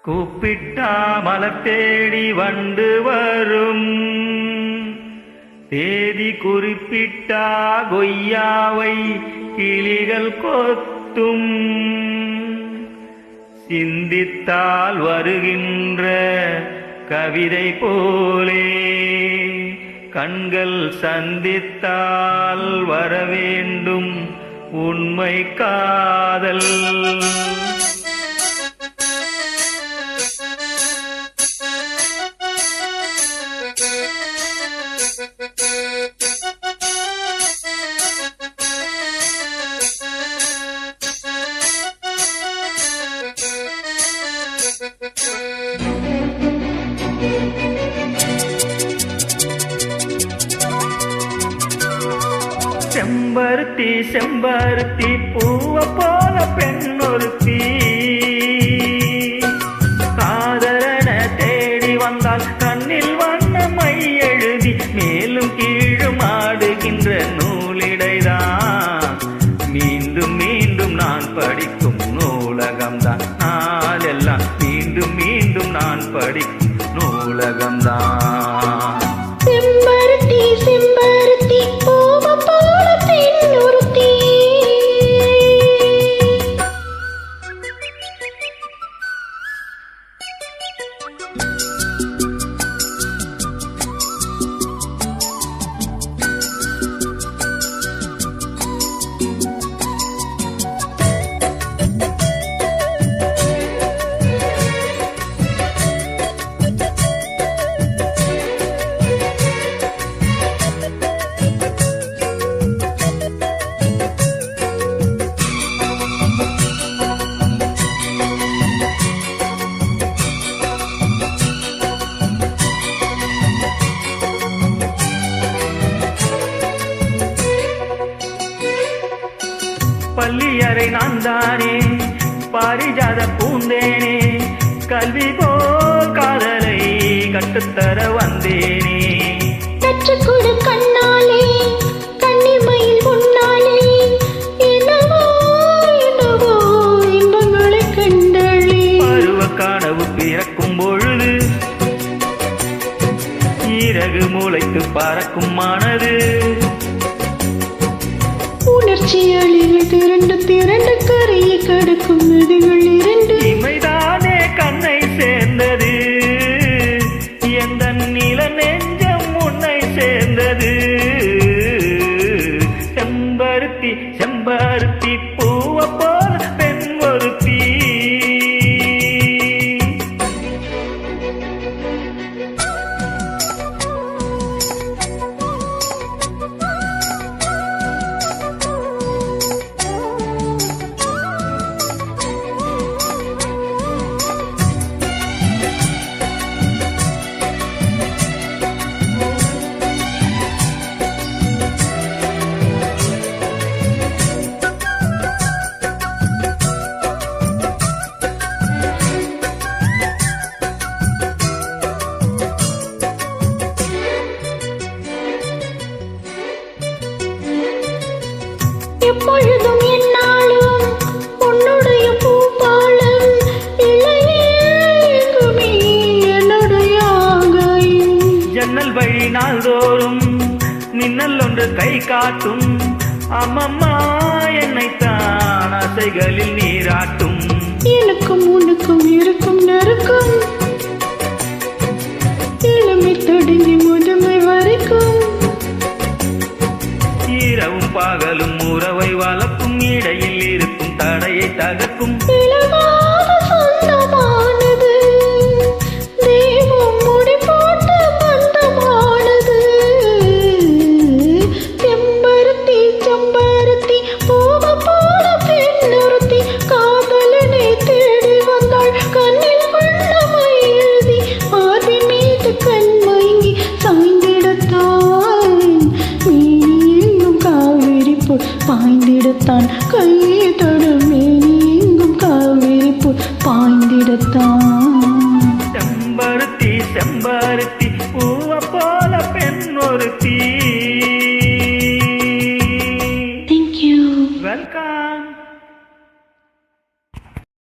கூப்பிட்டா மலர் தேடி வண்டு வரும், தேதி குறிப்பிட்டா கொய்யாவை கிளிகள் கொத்தும். சிந்தித்தால் வருகின்ற கவிதை போலே கண்கள் சந்தித்தால் வரவேண்டும் உண்மை காதல். செம்பருத்தி செம்பருத்தி பூவ போல பெண்ணொருத்தி, காதலன தேடி வந்தால் கண்ணில் வண்ணமை எழுதி மேலும் கீழும் ஆடுகின்ற நூலிடைதான். மீண்டும் மீண்டும் நான் படிக்கும் நூலகம்தான், நாளெல்லாம் மீண்டும் மீண்டும் நான் படிக்கும் நூலகம்தான். செம்பருத்தி செம்பருத்தி பூவ போல பெண்ணொருத்தி, பள்ளியறை நான் தானே பாரிஜாத பூந்தேனே, கல்வி போல் காதலை கட்டுத்தர வந்தேனே. கற்றுக்கொடு கண்ணாலே கண்ணிமையில் உன்னாலே, என்னவோ என்னவோ இன்பங்களை கண்டளே. பருவ கனவு பிறக்கும் பொழுது இறகு மூளைக்கு பறக்கும் மனது, உணர்ச்சி அழிகள் திரண்டு திரண்டு கரையை கடக்கும் நதிகள் இரண்டு. இமைதானே கண்ணை சேர்ந்தது, எந்த நில நெஞ்சம் உன்னை சேர்ந்தது. செம்பருத்தி செம்பருத்தி பூவ போல பெண் ஒருத்தி. எப்பொழுதும் என்னாலும் உன்னுடைய பூபாலம், இளையேங்குமே என்னுடைய ஆகாயம். ஜன்னல் வழி நாள்தோறும் மின்னல் ஒன்று கை காட்டும், அம்மம்மா என்னைத்தான் ஆசைகளில் நீராட்டும். எனக்கும் உனக்கும் இருக்கும் நெருக்கம், இளமை தொடங்கி முதுமை வரைக்கும். இரவும் பகலும் உறவை வளர்க்கும், இடையில் இருக்கும் தடையை தகர்க்கும். இலவாத சொந்தமானது, தெய்வம் முடி போட்ட பந்தமானது. செம்பருத்தி செம்பருத்தி பூவ போல பெண்ணொருத்தி, காதலனை தேடி வந்தாள் கண்ணில் வண்ணமை எழுதி. மார்பின் மீது கண் மயங்கி சாய்ந்திடத்தான், மேனியெங்கும் காவிரி போல் பாய்ந்திடத்தான். கையை தொடும் மேனியெங்கும் காவிரி போல் பாய்ந்திடத்தான். செம்பருத்தி செம்பருத்தி பூவ போல பெண் ஒருத்தி. Thank you. வெல்கம்.